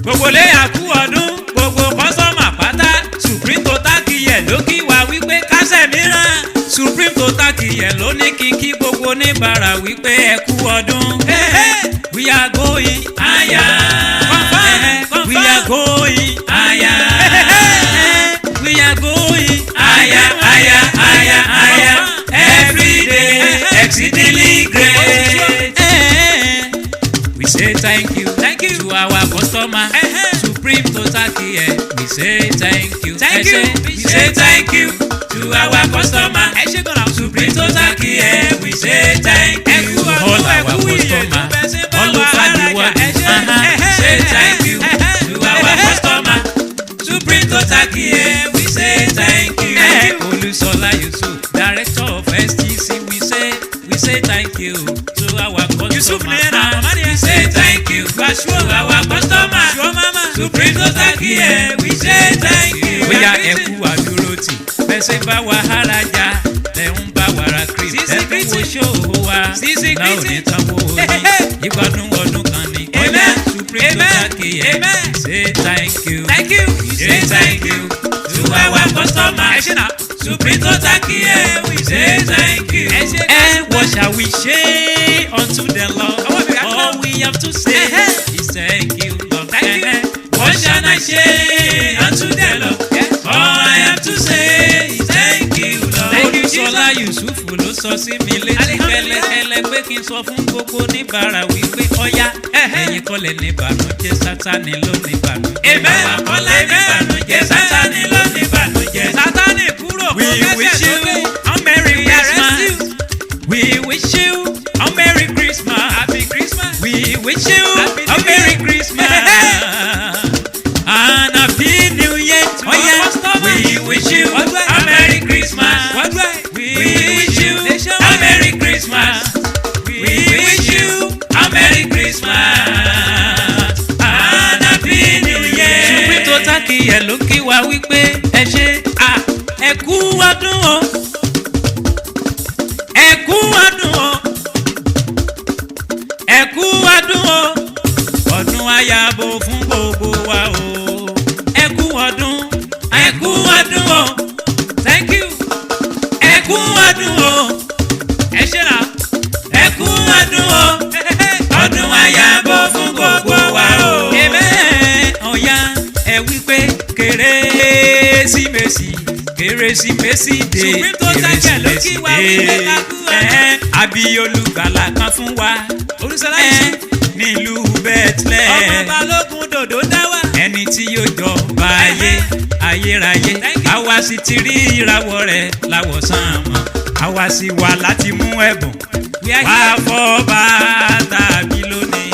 gbogbo lé àkú ọdún gbogbo kọ́sọ́mà pátá Supreme Total kìyẹ̀ ló kí wa wípé kásẹ̀ mìíràn Supreme Total kìyẹ̀ ló ní kíkí gbogbo oníbàárà wípé ẹ kú ọdún. We are going higher. We are going higher. We are going higher, higher, higher, higher. Every day exceedingly great. We say thank you to our customer. Supreme Total Care. We say thank you. We say thank you to our customer. Supreme Total Care. We say thank you all our customer. All over the world. Say thank you to our customer. Supreme Total Care. We say thank you. Olusola Yusuf, Director of STC. We say thank you to our customer. We say thank you to our customer. Supreme Total Care. We say thank you. We are ẹkú àdúrótì bẹ́sẹ̀ bá wàhálà jà lẹ́ ń bá wàrà kiri ẹ̀kú wo ṣòwò wa náà ò ní tán wò ó ní ìgbádùn ọdún kan ní. Supreme Total Care. Say thank you. Say thank you to our customer. Supreme Total Care. We say thank you. And what shall we say unto the Lord? All we have to say is thank you, Lord. What shall I say unto the Lord? All I have to say is thank you, Lord. Olusola Yusuf ló sọ sí mi létí kẹ́lẹ́kẹ́lẹ́ pé kí n sọ fún gbogbo oníbàárà wípé ọ̀yá ẹ̀yin kọ́lẹ̀ ní ìbànújẹ́ Sátánì ló ní ìbànújẹ́. Bàbá kọ́lá ní ìbànújẹ́ Sátánì ló ní ìbànújẹ́. Sátánì kúrò kó kẹ́sẹ̀ sókè. A Merry Christmas. We wish you a Merry Christmas. Happy Christmas. We wish you a Merry Christmas. And Happy New Year to our customer. We wish you a Merry Christmas. We wish you a Merry Christmas. We wish you a Merry Christmas and Happy New Year. Supreme Total Care ló kí wa wípé ẹ ṣé ẹ kú ọdún o. Ẹ kú ọdún o. Ẹ kú ọdún o. Ọdún ayabo fún gbogbo wa o. Ẹ kú ọdún. Ẹ kú ọdún o. Thank you. Ẹ kú ọdún o. Ẹ ṣé na. Ẹ kú ọdún o. Ọdún ayabo fún gbogbo wa o. Ọ̀yá ẹ wí pé Kérésìmesì Kérésìmesì dé. Supreme Total Care ló kí wa wípé ká kú ọdún. Àbí olùgbàlà kan fún wa. Olúṣọlá Yusuf nílùú Bethlehem. Ọmọ Balógun dòdò dá wà. Ẹni tí yóò jọba ayérayé. Àwa sì ti rí ìràwọ̀ rẹ̀ láwọ̀ sánmọ̀. Àwa sì wà láti mú ẹ̀bùn. Wá fọ́ba tàbí lónìí.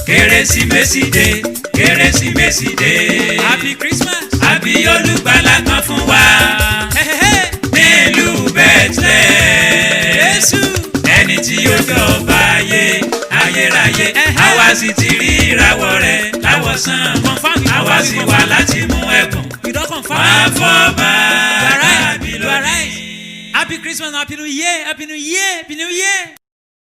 Kérésìmesì dé. Kérésìmesì dé. Happy Christmas. Àbí olùgbàlà kan fún wa. Nílùú Bethlehem. Ẹni tí yóò jọba ayérayé. Àwa sì ti rí ìràwọ̀ rẹ̀ láwọ̀ sánmọ̀. Àwa sì wà láti mú ẹ̀bùn. Wá fọ́ba tàbí lónìí. Happy Christmas, Happy New Year, Happy New Year, Happy New Year.